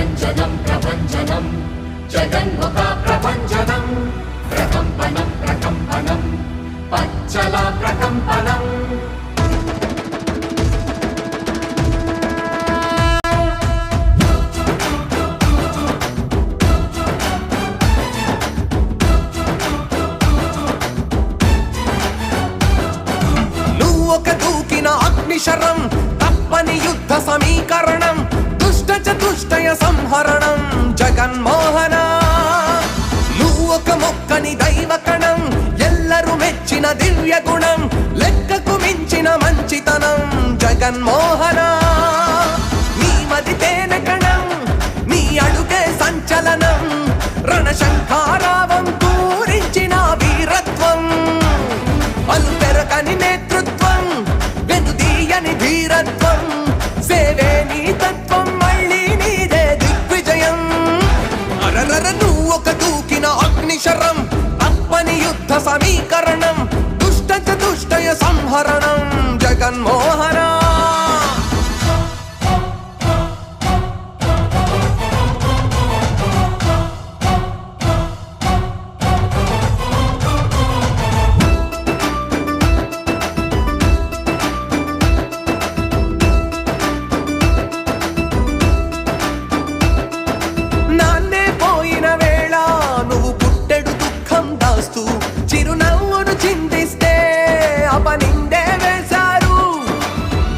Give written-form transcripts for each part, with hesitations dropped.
ప్రభంజనం ప్రభంజనం జగన్ముఖ ప్రభంజనం ప్రకంపనం ప్రకంపనం పచ్చల ప్రకంపనం అగ్నిశరం తప్పని యుద్ధ సమీకరణం దుష్ట చతుష్టయ సంహరణం జగన్మోహన నువ్వు ఒక మొక్కని దైవకణం ఎల్లరూ మెచ్చిన దివ్య గుణం లెక్కకు మించిన మంచితనం జగన్మోహన నీ మది తేనె కణం నీ అడుగే సంచలనం రణశంఖారావం పూరించిన వీరత్వం అలు పెరకని నేతృత్వం వెనుదీయని ధీరత్వం సేవే నీ తత్వం మళ్ళీ నీదే దిగ్విజయం అరరర నువ్వు ఒక దూకిన అగ్నిశరం తప్పని యుద్ధ సమీకరణం దుష్ట చతుష్టయ సంహరణం జగన్మోహన చిరునవ్వును చిందిస్తే అపనిందే వేశారు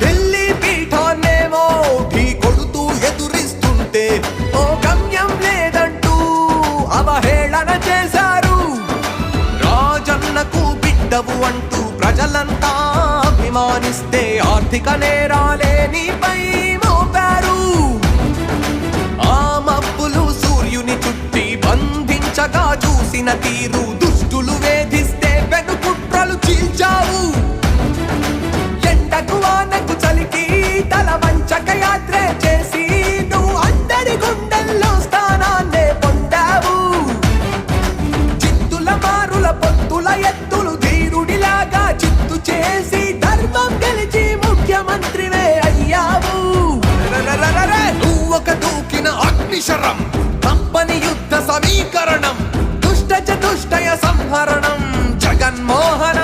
ఢిల్లీ పీఠాన్నేమో ఢీ కొడుతూ ఎదురిస్తుంటే ఓ గమ్యం లేదంటూ అవహేళన చేశారు రాజన్నకు బిడ్డవు అంటూ ప్రజలంతా అభిమానిస్తే ఆర్థిక నేరాలే నీపై మోపారు ఆ మబ్బులు సూర్యుని చుట్టి బంధించగా చూసిన తీరు దుష్టులు వేధిస్తే వెనుకుట్రలు చీల్చావు ఎండకు వానకు చలికి తల వంచక యాత్ర చేసి నువ్వు అందరి గుండెల్లో స్థానాన్నే పొందావు చిత్తుల మారుల పొత్తుల ఎత్తులు ధీరుడిలాగా చిత్తు చేసి ధర్మం గెలిచి ముఖ్యమంత్రివే అయ్యావు నువ్వు ఒక దూకిన అగ్నిశరం తప్పని యుద్ధ సమీకరణం దుష్ట చతుష్టయ సంహరణం జగన్మోహన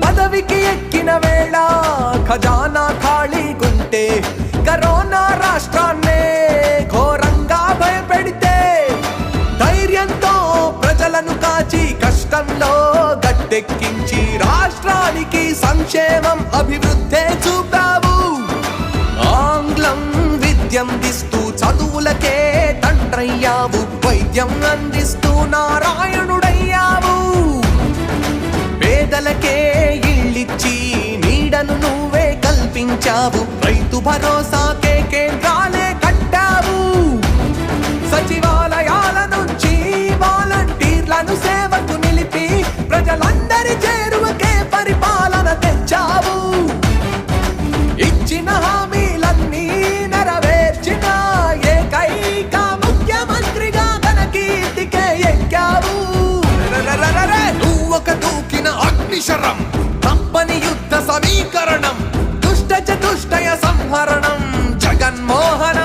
పదవికి ఎక్కిన వేళ ఖజానా ఖాళీగుంటే కరోనా రాష్ట్రాన్నే ఘోరంగా భయపెడితే ధైర్యంతో ప్రజలను కాచి కష్టంలో గట్టెక్కించి రాష్ట్రానికి సంక్షేమం అభివృద్ధే చూపావు ఆంగ్లం విద్యందిస్తూ చదువులకే తండ్రయ్యావు వైద్యం అందిస్తూ నారాయణుడయ్యావు పేదలకే ఇళ్ళిచ్చి నీడను నువ్వే కల్పించావు రైతు భరోసాకే కేంద్రాలే కట్టావు సచివాలయాల నుంచి వాలంటీర్లను సేవకు నిలిపి ప్రజలందరి చేరువకే పరిపాలన తెచ్చావు ఇచ్చిన హామీలన్నీ నెరవేర్చిన ఏకైక ముఖ్యమంత్రిగా తన కీర్తికే ఎక్కావు నువ్వు ఒక దూకిన అగ్నిశరం తప్పని యుద్ధ సమీకరణం దుష్ట చతుష్టయ సంహరణం జగన్మోహన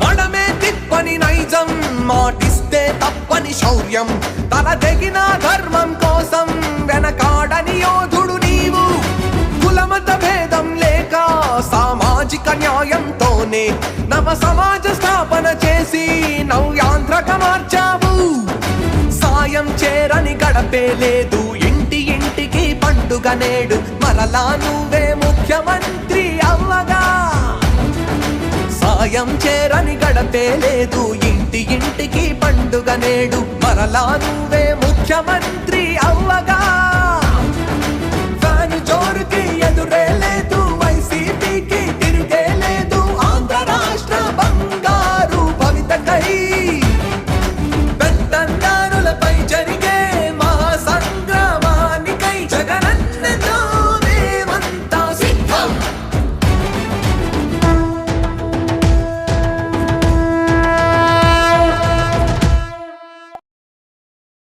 మనమే తిప్పని నైజం మాటిస్తే తప్పని శౌర్యం తల తెగిన ధర్మం కోసం వెనకాడని యోధుడు నీవు కులమత భేదం లేక సామాజిక న్యాయంతోనే నవ సమాజ స్థాపన చేసి నవ్యాంధ్రక మార్చావు సాయం చేరని గడపే లేదు ఇంటి ఇంటికి పండుగ నేడు మరలా నువ్వే ముఖ్యమంత్రి అవ్వగా సాయం చేరని గడపే లేదు ఇంటి ఇంటికి పండుగ నేడు మరలా నువ్వే ముఖ్యమంత్రి